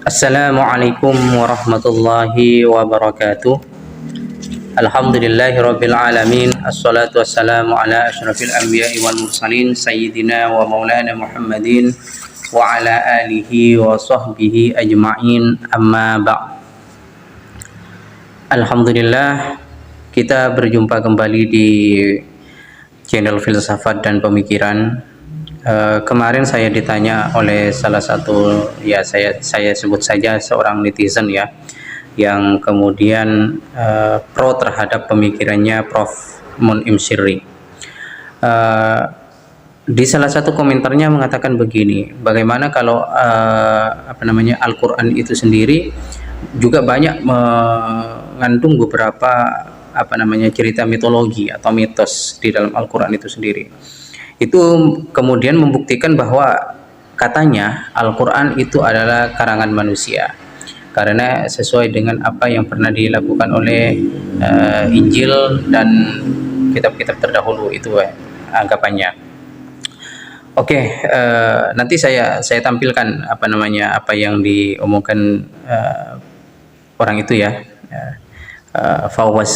Assalamualaikum warahmatullahi wabarakatuh. Alhamdulillahirabbil alamin. Assalatu wassalamu ala asyrafil anbiya'i wal mursalin sayyidina wa maulana Muhammadin wa ala alihi wa sahbihi ajma'in. Amma ba'd. Alhamdulillah, kita berjumpa kembali di channel Filsafat dan Pemikiran. Kemarin saya ditanya oleh salah satu, ya saya sebut saja seorang netizen ya, yang kemudian pro terhadap pemikirannya Prof. Mun'im Syirri. Di salah satu komentarnya mengatakan begini, bagaimana kalau Al-Quran itu sendiri juga banyak mengandung beberapa cerita mitologi atau mitos di dalam Al-Quran itu sendiri. Itu kemudian membuktikan bahwa katanya Al-Quran itu adalah karangan manusia, karena sesuai dengan apa yang pernah dilakukan oleh Injil dan kitab-kitab terdahulu itu anggapannya. Oke, nanti saya tampilkan apa yang diomongkan orang itu ya, Fawaz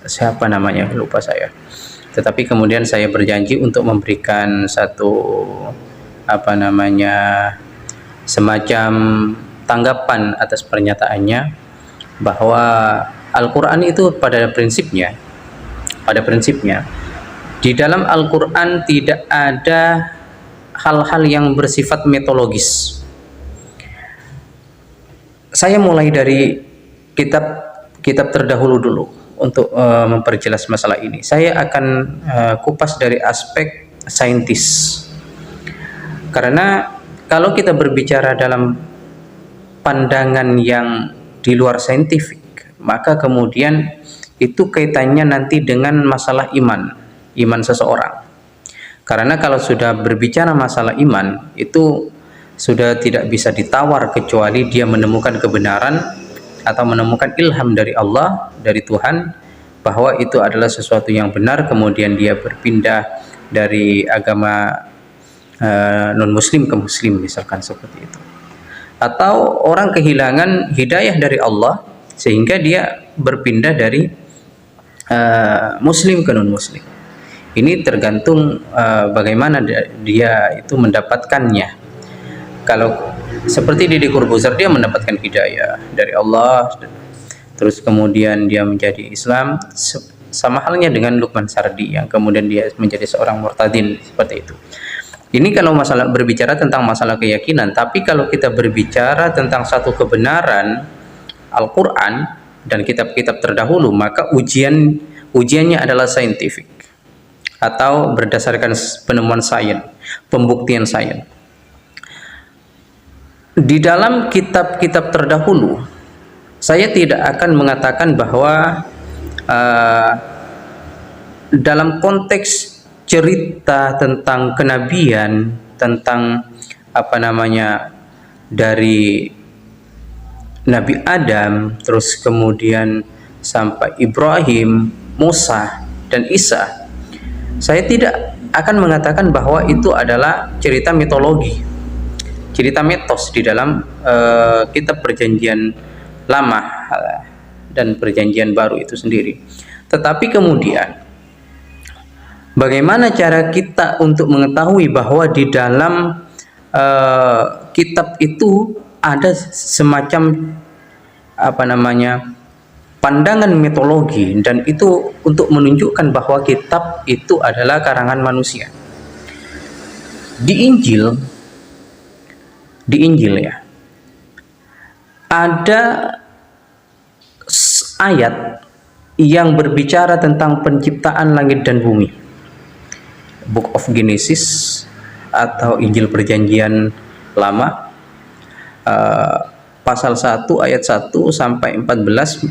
siapa namanya, lupa saya. Tetapi kemudian saya berjanji untuk memberikan satu semacam tanggapan atas pernyataannya, bahwa Al-Quran itu pada prinsipnya di dalam Al-Quran tidak ada hal-hal yang bersifat mitologis. Saya mulai dari kitab terdahulu dulu untuk memperjelas masalah ini. Saya akan kupas dari aspek saintis, karena kalau kita berbicara dalam pandangan yang di luar saintifik, maka kemudian itu kaitannya nanti dengan masalah iman seseorang. Karena kalau sudah berbicara masalah iman, itu sudah tidak bisa ditawar kecuali dia menemukan kebenaran atau menemukan ilham dari Allah, dari Tuhan, bahwa itu adalah sesuatu yang benar, kemudian dia berpindah dari agama non-muslim ke muslim, misalkan seperti itu. Atau orang kehilangan hidayah dari Allah sehingga dia berpindah dari muslim ke non-muslim. Ini tergantung bagaimana dia itu mendapatkannya. Kalau seperti Deddy Corbuzier, dia mendapatkan hidayah dari Allah, terus kemudian dia menjadi Islam, sama halnya dengan Lukman Sardi yang kemudian dia menjadi seorang murtadin, seperti itu. Ini kalau masalah berbicara tentang masalah keyakinan. Tapi kalau kita berbicara tentang satu kebenaran Al-Quran dan kitab-kitab terdahulu, maka ujiannya adalah saintifik atau berdasarkan penemuan sains, pembuktian sains. Di dalam kitab-kitab terdahulu, saya tidak akan mengatakan bahwa dalam konteks cerita tentang kenabian, tentang dari Nabi Adam, terus kemudian sampai Ibrahim, Musa, dan Isa, saya tidak akan mengatakan bahwa itu adalah cerita mitologi, cerita mitos di dalam kitab Perjanjian Lama dan Perjanjian Baru itu sendiri. Tetapi kemudian bagaimana cara kita untuk mengetahui bahwa di dalam kitab itu ada semacam pandangan mitologi, dan itu untuk menunjukkan bahwa kitab itu adalah karangan manusia. Di Injil ya, ada ayat yang berbicara tentang penciptaan langit dan bumi. Book of Genesis atau Injil Perjanjian Lama, pasal 1 ayat 1 sampai 14.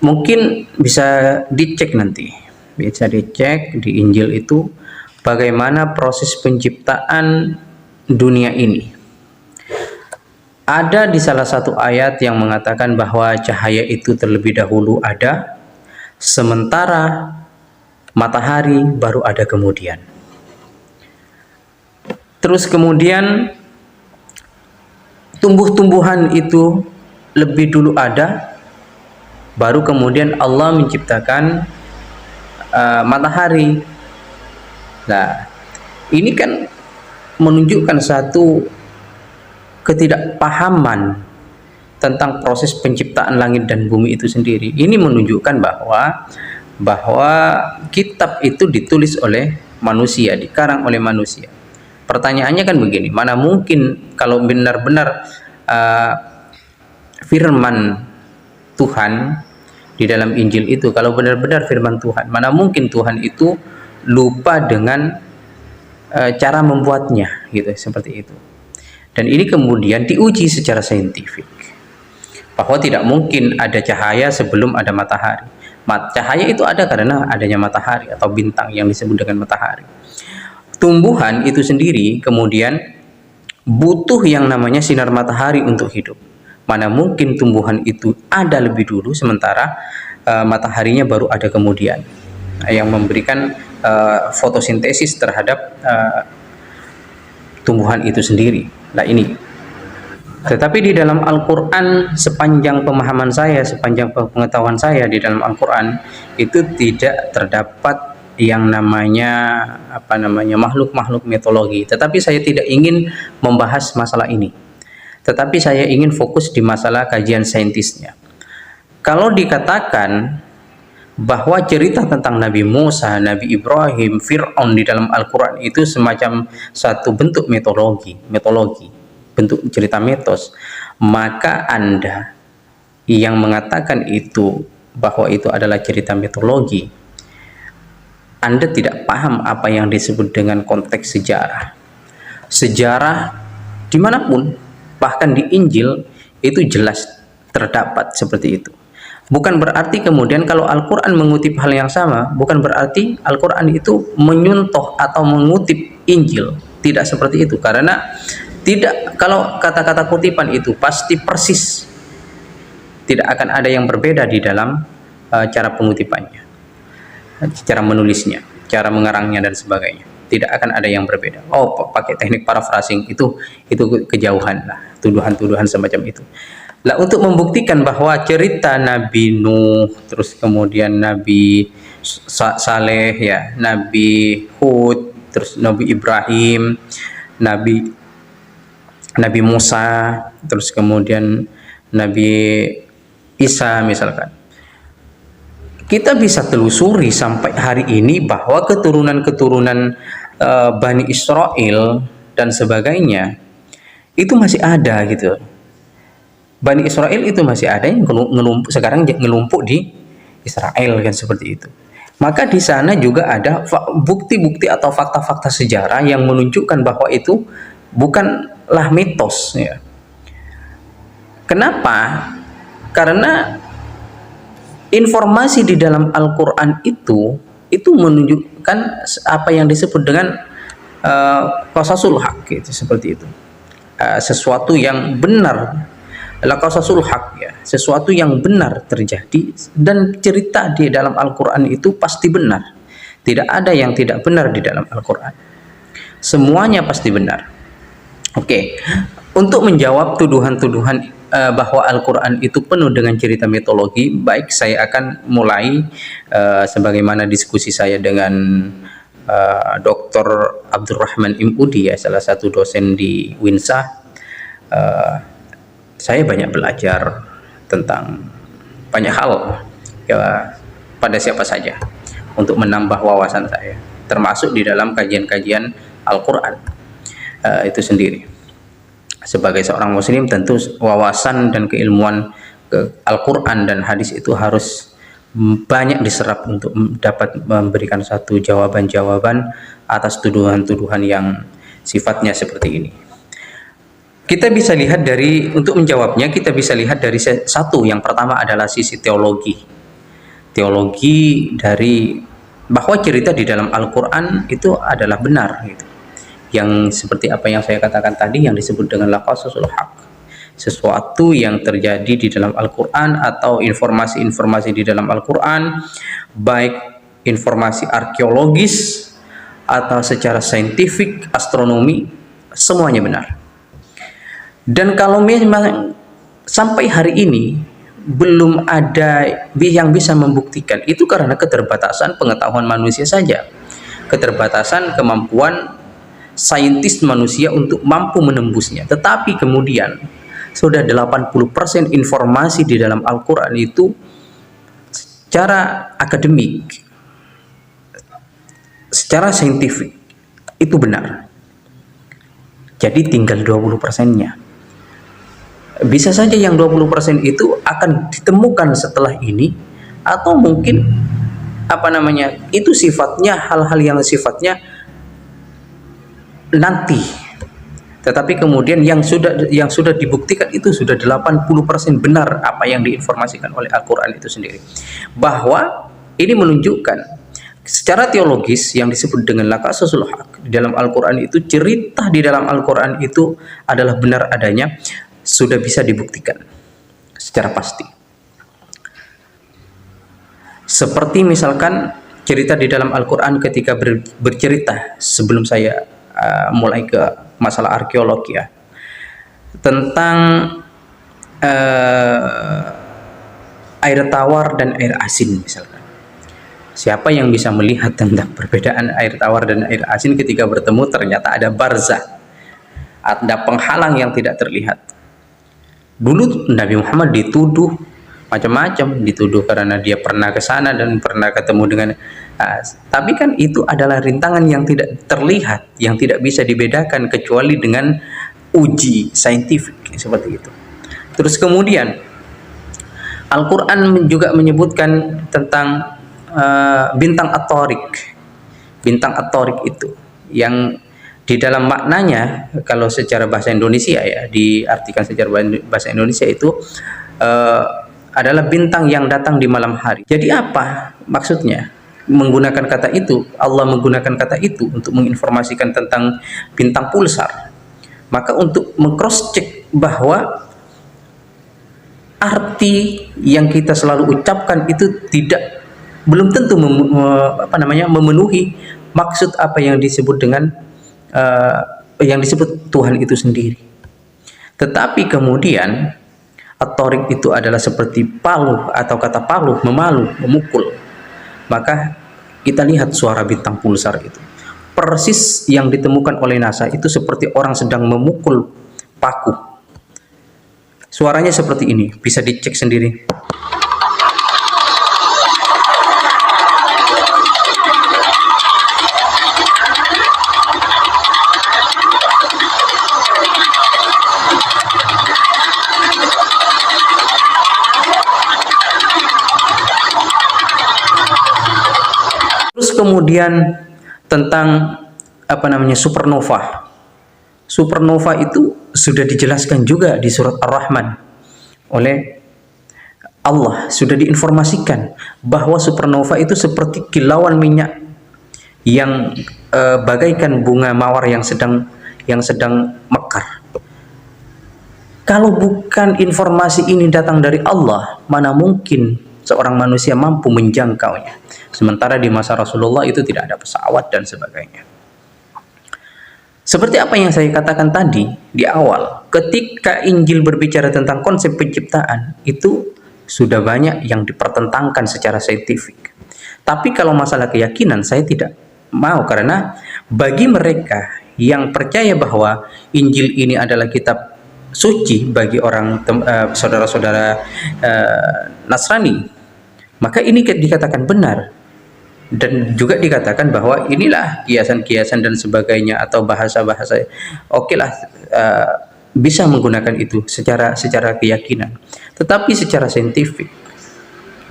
Mungkin bisa dicek nanti, bisa dicek di Injil itu bagaimana proses penciptaan dunia ini. Ada di salah satu ayat yang mengatakan bahwa cahaya itu terlebih dahulu ada, sementara matahari baru ada kemudian. Terus kemudian tumbuh-tumbuhan itu lebih dulu ada, baru kemudian Allah menciptakan matahari. Nah, ini kan menunjukkan satu ketidakpahaman tentang proses penciptaan langit dan bumi itu sendiri. Ini menunjukkan bahwa kitab itu ditulis oleh manusia, dikarang oleh manusia. Pertanyaannya kan begini, mana mungkin kalau benar-benar firman Tuhan di dalam Injil itu, kalau benar-benar firman Tuhan, mana mungkin Tuhan itu lupa dengan cara membuatnya, gitu, seperti itu. Dan ini kemudian diuji secara saintifik, bahwa tidak mungkin ada cahaya sebelum ada matahari. Cahaya itu ada karena adanya matahari atau bintang yang disebut dengan matahari. Tumbuhan itu sendiri kemudian butuh yang namanya sinar matahari untuk hidup. Mana mungkin tumbuhan itu ada lebih dulu, sementara mataharinya baru ada kemudian, yang memberikan fotosintesis terhadap tumbuhan itu sendiri. Nah ini. Tetapi di dalam Al-Quran, sepanjang pemahaman saya, sepanjang pengetahuan saya, di dalam Al-Quran itu tidak terdapat yang namanya makhluk-makhluk mitologi. Tetapi saya tidak ingin membahas masalah ini, tetapi saya ingin fokus di masalah kajian saintisnya. Kalau dikatakan bahwa cerita tentang Nabi Musa, Nabi Ibrahim, Fir'aun di dalam Al-Quran itu semacam satu bentuk mitologi, bentuk cerita mitos, maka Anda yang mengatakan itu bahwa itu adalah cerita mitologi, Anda tidak paham apa yang disebut dengan konteks sejarah. Sejarah dimanapun, bahkan di Injil itu jelas terdapat seperti itu. Bukan berarti kemudian kalau Al-Quran mengutip hal yang sama, bukan berarti Al-Quran itu menyuntoh atau mengutip Injil. Tidak seperti itu, karena tidak, kalau kata-kata kutipan itu pasti persis, tidak akan ada yang berbeda di dalam cara pengutipannya, cara menulisnya, cara mengarangnya dan sebagainya. Tidak akan ada yang berbeda. Oh, pakai teknik paraphrasing itu kejauhan lah, tuduhan-tuduhan semacam itu. Lah, untuk membuktikan bahwa cerita Nabi Nuh, terus kemudian Nabi Saleh, ya, Nabi Hud, terus Nabi Ibrahim, Nabi Musa, terus kemudian Nabi Isa misalkan, kita bisa telusuri sampai hari ini bahwa keturunan-keturunan Bani Israel dan sebagainya itu masih ada, gitu. Bani Israel itu masih ada yang sekarang ngelumpuk di Israel, kan, seperti itu. Maka di sana juga ada bukti-bukti atau fakta-fakta sejarah yang menunjukkan bahwa itu bukanlah mitos, ya. Kenapa? Karena informasi di dalam Al-Quran itu menunjukkan apa yang disebut dengan qasasul haq, gitu, seperti itu. Sesuatu yang benar, qasasul haq, ya, sesuatu yang benar terjadi, dan cerita di dalam Al-Quran itu pasti benar. Tidak ada yang tidak benar di dalam Al-Quran. Semuanya pasti benar. Oke. Untuk menjawab tuduhan-tuduhan bahwa Al-Quran itu penuh dengan cerita mitologi, baik, saya akan mulai sebagaimana diskusi saya dengan Dr. Abdurrahman Imudi, ya, salah satu dosen di Winsah. Saya banyak belajar tentang banyak hal, ya, pada siapa saja, untuk menambah wawasan saya, termasuk di dalam kajian-kajian Al-Quran itu sendiri. Sebagai seorang muslim, tentu wawasan dan keilmuan Al-Quran dan hadis itu harus banyak diserap untuk dapat memberikan satu jawaban-jawaban atas tuduhan-tuduhan yang sifatnya seperti ini. Kita bisa lihat untuk menjawabnya, kita bisa lihat dari satu, yang pertama adalah sisi teologi dari bahwa cerita di dalam Al-Quran itu adalah benar, gitu. Yang seperti apa yang saya katakan tadi, yang disebut dengan qasasul haq, sesuatu yang terjadi di dalam Al-Quran atau informasi-informasi di dalam Al-Quran, baik informasi arkeologis atau secara saintifik, astronomi, semuanya benar. Dan kalau memang sampai hari ini belum ada yang bisa membuktikan itu, karena keterbatasan pengetahuan manusia saja, keterbatasan kemampuan saintis manusia untuk mampu menembusnya. Tetapi kemudian sudah 80% informasi di dalam Al-Quran itu secara akademik, secara saintifik itu benar. Jadi tinggal 20%-nya. Bisa saja yang 20% itu akan ditemukan setelah ini, atau mungkin itu sifatnya hal-hal yang sifatnya nanti. Tetapi kemudian yang sudah dibuktikan itu sudah 80% benar apa yang diinformasikan oleh Al-Qur'an itu sendiri. Bahwa ini menunjukkan secara teologis yang disebut dengan laqasasul haq di dalam Al-Qur'an itu, cerita di dalam Al-Qur'an itu adalah benar adanya, sudah bisa dibuktikan secara pasti. Seperti misalkan cerita di dalam Al-Quran ketika bercerita, sebelum saya mulai ke masalah arkeologi ya, tentang air tawar dan air asin misalkan. Siapa yang bisa melihat tentang perbedaan air tawar dan air asin ketika bertemu? Ternyata ada barzah, ada penghalang yang tidak terlihat. Dulu Nabi Muhammad dituduh macam-macam, dituduh karena dia pernah ke sana dan pernah ketemu dengan tapi kan itu adalah rintangan yang tidak terlihat, yang tidak bisa dibedakan kecuali dengan uji saintifik seperti itu. Terus kemudian Al-Quran juga menyebutkan tentang bintang at-Tariq. Bintang at-Tariq itu yang di dalam maknanya, kalau secara bahasa Indonesia ya, diartikan secara bahasa Indonesia itu adalah bintang yang datang di malam hari. Jadi apa maksudnya menggunakan kata itu? Allah menggunakan kata itu untuk menginformasikan tentang bintang pulsar. Maka untuk meng-cross check bahwa arti yang kita selalu ucapkan itu belum tentu memenuhi maksud apa yang disebut dengan yang disebut Tuhan itu sendiri. Tetapi kemudian at-Tariq itu adalah seperti paluh, atau kata paluh, memaluh, memukul. Maka kita lihat suara bintang pulsar itu persis yang ditemukan oleh NASA itu seperti orang sedang memukul paku. Suaranya seperti ini, bisa dicek sendiri. Kemudian tentang supernova. Supernova itu sudah dijelaskan juga di surat Ar-Rahman oleh Allah, sudah diinformasikan bahwa supernova itu seperti kilauan minyak yang bagaikan bunga mawar yang sedang mekar. Kalau bukan informasi ini datang dari Allah, mana mungkin seorang manusia mampu menjangkaunya. Sementara di masa Rasulullah itu tidak ada pesawat dan sebagainya. Seperti apa yang saya katakan tadi di awal, ketika Injil berbicara tentang konsep penciptaan, itu sudah banyak yang dipertentangkan secara saintifik. Tapi kalau masalah keyakinan, saya tidak mau, karena bagi mereka yang percaya bahwa Injil ini adalah kitab suci bagi orang saudara-saudara Nasrani, maka ini dikatakan benar. Dan juga dikatakan bahwa inilah kiasan-kiasan dan sebagainya, atau bahasa-bahasa bisa menggunakan itu secara keyakinan. Tetapi secara saintifik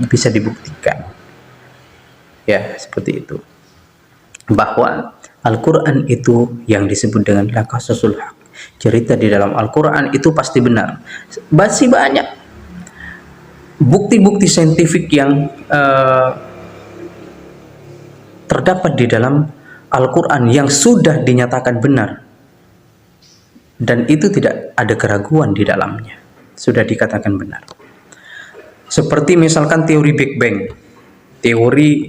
bisa dibuktikan ya, seperti itu, bahwa Al-Quran itu yang disebut dengan laqasasul haq, cerita di dalam Al-Quran itu pasti benar. Masih banyak bukti-bukti saintifik yang terdapat di dalam Al-Quran yang sudah dinyatakan benar, dan itu tidak ada keraguan di dalamnya, sudah dikatakan benar. Seperti misalkan teori Big Bang, teori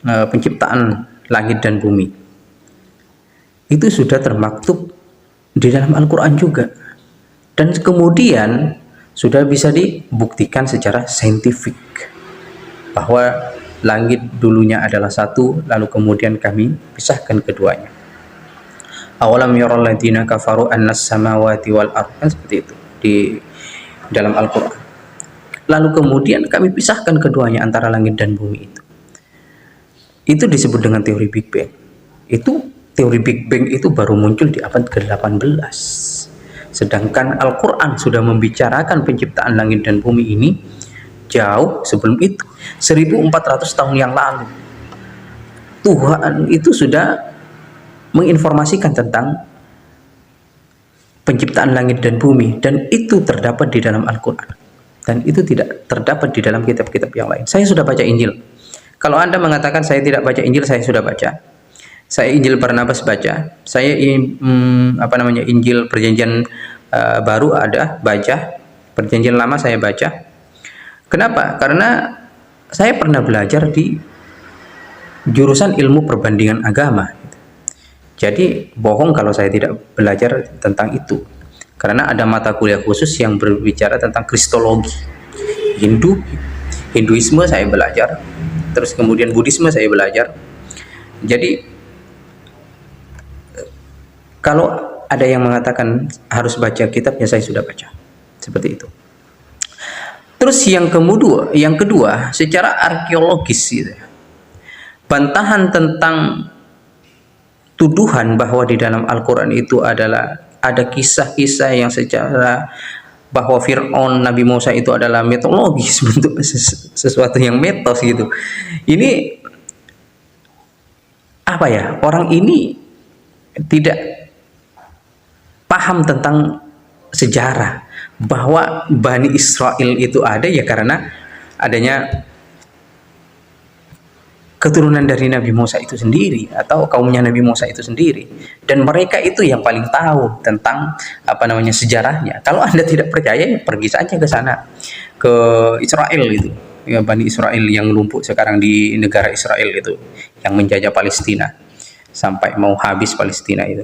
penciptaan langit dan bumi, itu sudah termaktub di dalam Al-Quran juga. Dan kemudian sudah bisa dibuktikan secara saintifik bahwa langit dulunya adalah satu, lalu kemudian kami pisahkan keduanya. Awalam yaral ladzina kafaru annas samawati wal ardh, seperti itu di dalam Al-Quran. Lalu kemudian kami pisahkan keduanya antara langit dan bumi itu. Itu disebut dengan teori Big Bang. Itu teori Big Bang itu baru muncul di abad ke-18. Sedangkan Al-Quran sudah membicarakan penciptaan langit dan bumi ini jauh sebelum itu, 1400 tahun yang lalu. Tuhan itu sudah menginformasikan tentang penciptaan langit dan bumi, dan itu terdapat di dalam Al-Quran, dan itu tidak terdapat di dalam kitab-kitab yang lain. Saya sudah baca Injil. Kalau Anda mengatakan saya tidak baca Injil, saya sudah baca. Saya Injil Barnabas baca. Saya Injil Perjanjian Baru ada baca. Perjanjian Lama saya baca. Kenapa? Karena saya pernah belajar di jurusan ilmu perbandingan agama. Jadi bohong kalau saya tidak belajar tentang itu. Karena ada mata kuliah khusus yang berbicara tentang kristologi. Hinduisme saya belajar. Terus kemudian Buddhisme saya belajar. Jadi kalau ada yang mengatakan harus baca kitab, ya saya sudah baca. Seperti itu. Terus yang kedua secara arkeologis gitu. Bantahan tentang tuduhan bahwa di dalam Al-Quran itu adalah ada kisah-kisah yang secara bahwa Fir'aun Nabi Musa itu adalah mitologis, bentuk sesuatu yang mitos gitu. Ini apa ya? Orang ini tidak paham tentang sejarah bahwa Bani Israel itu ada ya karena adanya keturunan dari Nabi Musa itu sendiri atau kaumnya Nabi Musa itu sendiri, dan mereka itu yang paling tahu tentang sejarahnya. Kalau Anda tidak percaya, ya pergi saja ke sana, ke Israel itu ya, Bani Israel yang lumpuh sekarang di negara Israel itu yang menjajah Palestina sampai mau habis Palestina itu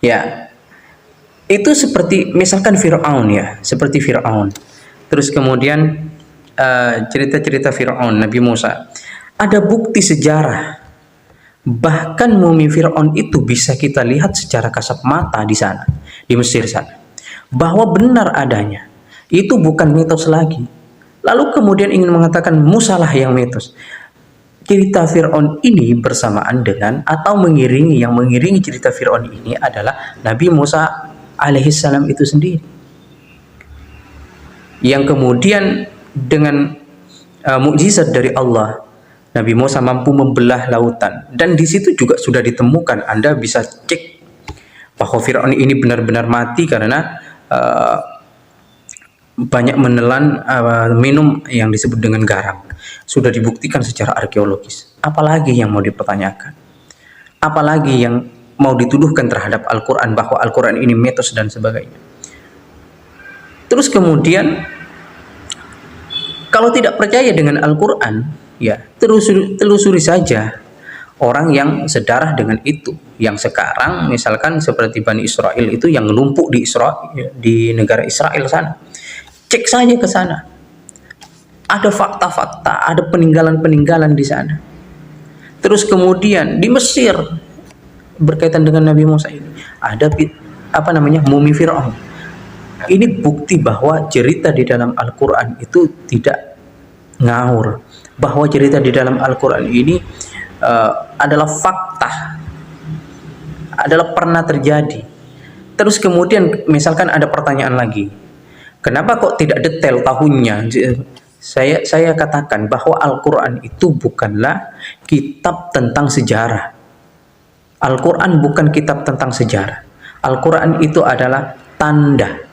ya. Itu seperti misalkan Fir'aun ya, seperti Fir'aun. Terus kemudian cerita-cerita Fir'aun, Nabi Musa. Ada bukti sejarah. Bahkan mumi Fir'aun itu bisa kita lihat secara kasat mata di sana, di Mesir sana. Bahwa benar adanya. Itu bukan mitos lagi. Lalu kemudian ingin mengatakan Musa lah yang mitos. Cerita Fir'aun ini bersamaan dengan atau mengiringi cerita Fir'aun ini adalah Nabi Musa alaihissalam itu sendiri, yang kemudian dengan mukjizat dari Allah Nabi Musa mampu membelah lautan, dan di situ juga sudah ditemukan, Anda bisa cek bahwa Fir'aun ini benar-benar mati karena banyak menelan minum yang disebut dengan garam. Sudah dibuktikan secara arkeologis. Apalagi yang mau dipertanyakan? Apalagi yang mau dituduhkan terhadap Al-Quran bahwa Al-Quran ini mitos dan sebagainya. Terus kemudian kalau tidak percaya dengan Al-Quran, ya telusuri saja orang yang sedarah dengan itu, yang sekarang misalkan seperti Bani Israel itu yang lumpuh di negara Israel sana. Cek saja ke sana. Ada fakta-fakta, ada peninggalan-peninggalan di sana. Terus kemudian di Mesir berkaitan dengan Nabi Musa ini ada mumi Fir'aun. Ini bukti bahwa cerita di dalam Al-Quran itu tidak ngawur, bahwa cerita di dalam Al-Quran ini adalah fakta, adalah pernah terjadi. Terus kemudian misalkan ada pertanyaan lagi, kenapa kok tidak detail tahunnya? Saya katakan bahwa Al-Quran itu bukanlah kitab tentang sejarah. Al-Quran bukan kitab tentang sejarah. Al-Quran itu adalah tanda,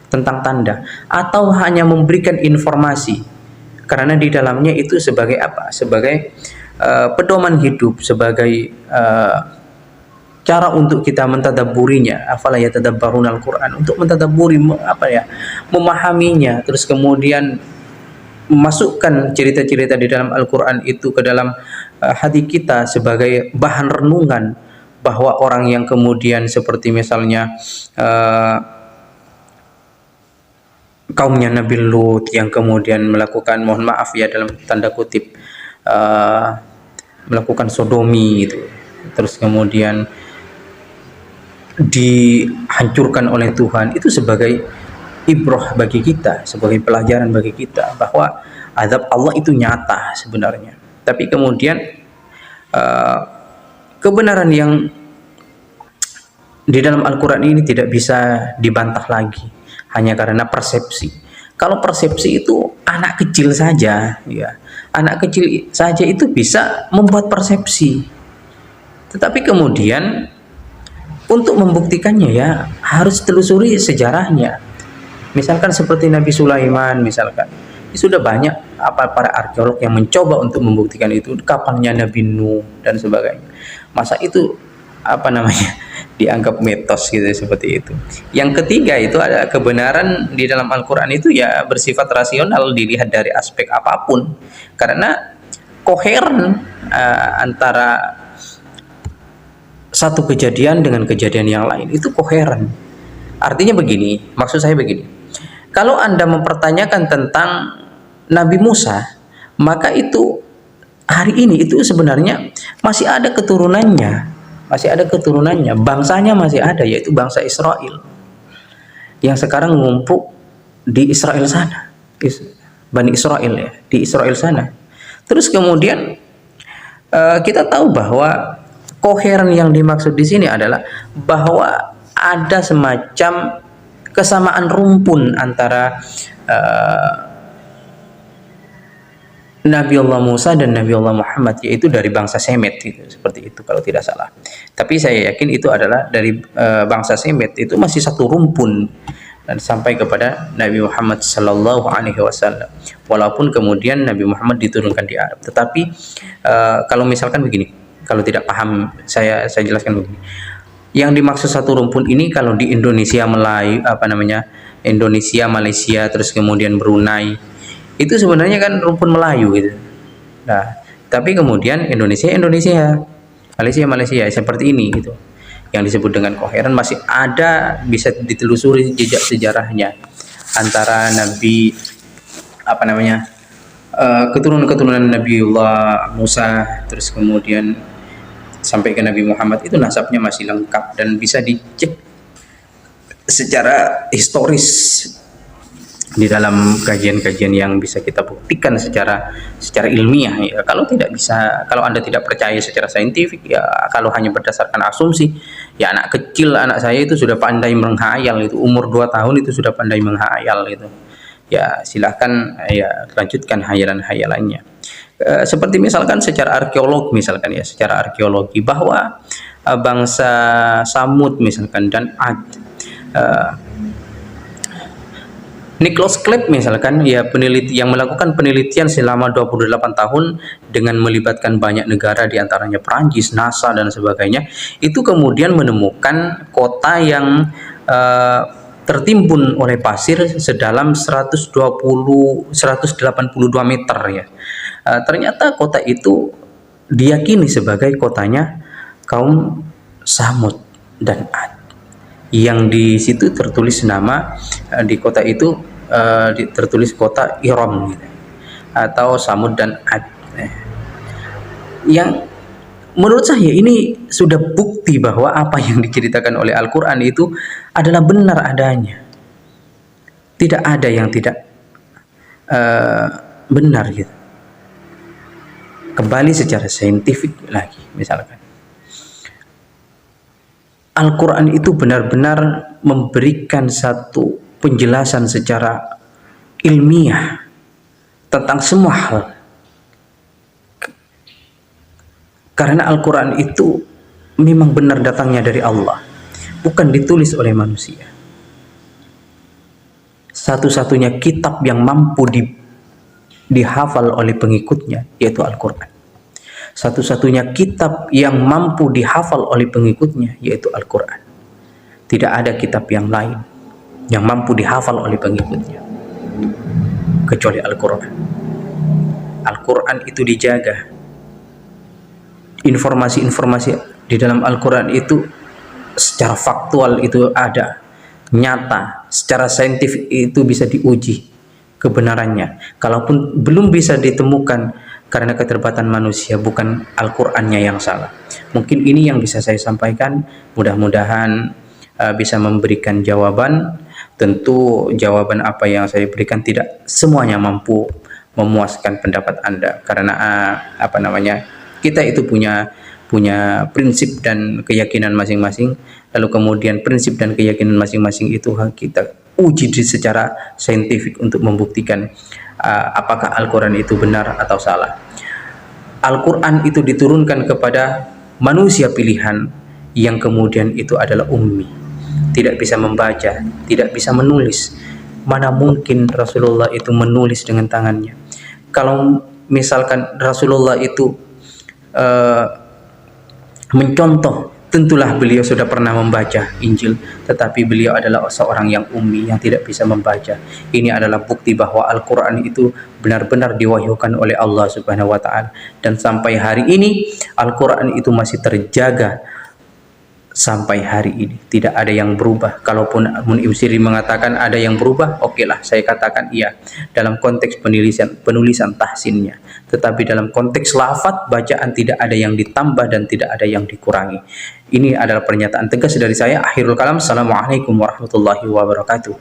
tentang tanda, atau hanya memberikan informasi, karena di dalamnya itu sebagai apa? Sebagai pedoman hidup, sebagai cara untuk kita mentadabburinya. Afala yatadabbaruna Al-Quran, untuk mentadabburi memahaminya, terus kemudian memasukkan cerita-cerita di dalam Al-Quran itu ke dalam hati kita sebagai bahan renungan, bahwa orang yang kemudian seperti misalnya kaumnya Nabi Lut yang kemudian melakukan, mohon maaf ya dalam tanda kutip, melakukan sodomi gitu, terus kemudian dihancurkan oleh Tuhan, itu sebagai ibrah bagi kita, sebagai pelajaran bagi kita bahwa azab Allah itu nyata sebenarnya. Tapi kemudian kebenaran yang di dalam Al-Quran ini tidak bisa dibantah lagi hanya karena persepsi. Kalau persepsi itu anak kecil saja, ya, anak kecil saja itu bisa membuat persepsi. Tetapi kemudian untuk membuktikannya ya harus telusuri sejarahnya. Misalkan seperti Nabi Sulaiman, misalkan sudah banyak para arkeolog yang mencoba untuk membuktikan itu, kapalnya Nabi Nuh dan sebagainya. Masa itu dianggap mitos gitu, seperti itu. Yang ketiga itu ada kebenaran di dalam Al-Quran itu ya bersifat rasional dilihat dari aspek apapun, karena koheren antara satu kejadian dengan kejadian yang lain itu koheren. Artinya begini, maksud saya begini, kalau Anda mempertanyakan tentang Nabi Musa, maka itu hari ini itu sebenarnya masih ada keturunannya, bangsanya masih ada, yaitu bangsa Israel yang sekarang ngumpul di Israel sana, Bani Israel ya, di Israel sana. Terus kemudian kita tahu bahwa koheren yang dimaksud di sini adalah bahwa ada semacam kesamaan rumpun antara Nabi Allah Musa dan Nabi Allah Muhammad, yaitu dari bangsa Semet gitu, seperti itu kalau tidak salah. Tapi saya yakin itu adalah dari bangsa Semet, itu masih satu rumpun dan sampai kepada Nabi Muhammad Sallallahu Alaihi Wasallam. Walaupun kemudian Nabi Muhammad diturunkan di Arab, tetapi kalau misalkan begini, kalau tidak paham saya jelaskan begini. Yang dimaksud satu rumpun ini kalau di Indonesia, Indonesia, Malaysia, terus kemudian Brunei, itu sebenarnya kan rumpun Melayu gitu. Nah, tapi kemudian Indonesia, Malaysia seperti ini gitu. Yang disebut dengan koheren masih ada, bisa ditelusuri jejak sejarahnya antara Nabi keturunan Nabiullah Musa, terus kemudian sampai ke Nabi Muhammad, itu nasabnya masih lengkap dan bisa dicek secara historis di dalam kajian-kajian yang bisa kita buktikan secara ilmiah ya. Kalau tidak bisa, kalau Anda tidak percaya secara saintifik ya, kalau hanya berdasarkan asumsi ya, anak kecil, anak saya itu sudah pandai menghayal, itu umur 2 tahun itu sudah pandai menghayal itu ya, silahkan ya lanjutkan hayalan-hayalannya. Seperti misalkan secara arkeologi bahwa bangsa Samud misalkan dan Ad, Nicholas Klepp misalkan ya, peneliti yang melakukan penelitian selama 28 tahun dengan melibatkan banyak negara diantaranya Perancis, NASA dan sebagainya, itu kemudian menemukan kota yang tertimbun oleh pasir sedalam 182 meter ya. Ternyata kota itu diyakini sebagai kotanya kaum Samud dan Ad, yang di situ tertulis nama di kota itu tertulis kota Iram gitu, atau Samud dan Ad, yang menurut saya ini sudah bukti bahwa apa yang diceritakan oleh Al-Quran itu adalah benar adanya, tidak ada yang tidak benar gitu. Kembali secara saintifik lagi, misalkan Al-Quran itu benar-benar memberikan satu penjelasan secara ilmiah tentang semua hal. Karena Al-Quran itu memang benar datangnya dari Allah, bukan ditulis oleh manusia. Satu-satunya kitab yang mampu dihafal oleh pengikutnya yaitu Al-Quran. Satu-satunya kitab yang mampu dihafal oleh pengikutnya yaitu Al-Quran. Tidak ada kitab yang lain yang mampu dihafal oleh pengikutnya kecuali Al-Quran. Al-Quran itu dijaga. Informasi-informasi Di dalam Al-Quran itu secara faktual itu ada, nyata, secara saintifik itu bisa diuji kebenarannya. Kalaupun belum bisa ditemukan karena keterbatasan manusia, bukan Al-Qur'annya yang salah. Mungkin ini yang bisa saya sampaikan, mudah-mudahan bisa memberikan jawaban. Tentu jawaban apa yang saya berikan tidak semuanya mampu memuaskan pendapat Anda, karena kita itu punya prinsip dan keyakinan masing-masing, lalu kemudian prinsip dan keyakinan masing-masing itu kita uji secara saintifik untuk membuktikan apakah Al-Quran itu benar atau salah. Al-Quran itu diturunkan kepada manusia pilihan yang kemudian itu adalah ummi, tidak bisa membaca, tidak bisa menulis. Mana mungkin Rasulullah itu menulis dengan tangannya? Kalau misalkan Rasulullah itu mencontoh, tentulah beliau sudah pernah membaca Injil, tetapi beliau adalah seorang yang ummi, yang tidak bisa membaca. Ini adalah bukti bahwa Al-Quran itu benar-benar diwahyukan oleh Allah Subhanahu wa Ta'ala, dan sampai hari ini Al-Quran itu masih terjaga. Sampai hari ini tidak ada yang berubah. Kalaupun Ibnu Sirin mengatakan ada yang berubah, okelah, saya katakan iya dalam konteks penulisan tahsinnya. Tetapi dalam konteks lafaz bacaan tidak ada yang ditambah dan tidak ada yang dikurangi. Ini adalah pernyataan tegas dari saya. Akhirul kalam. Assalamualaikum warahmatullahi wabarakatuh.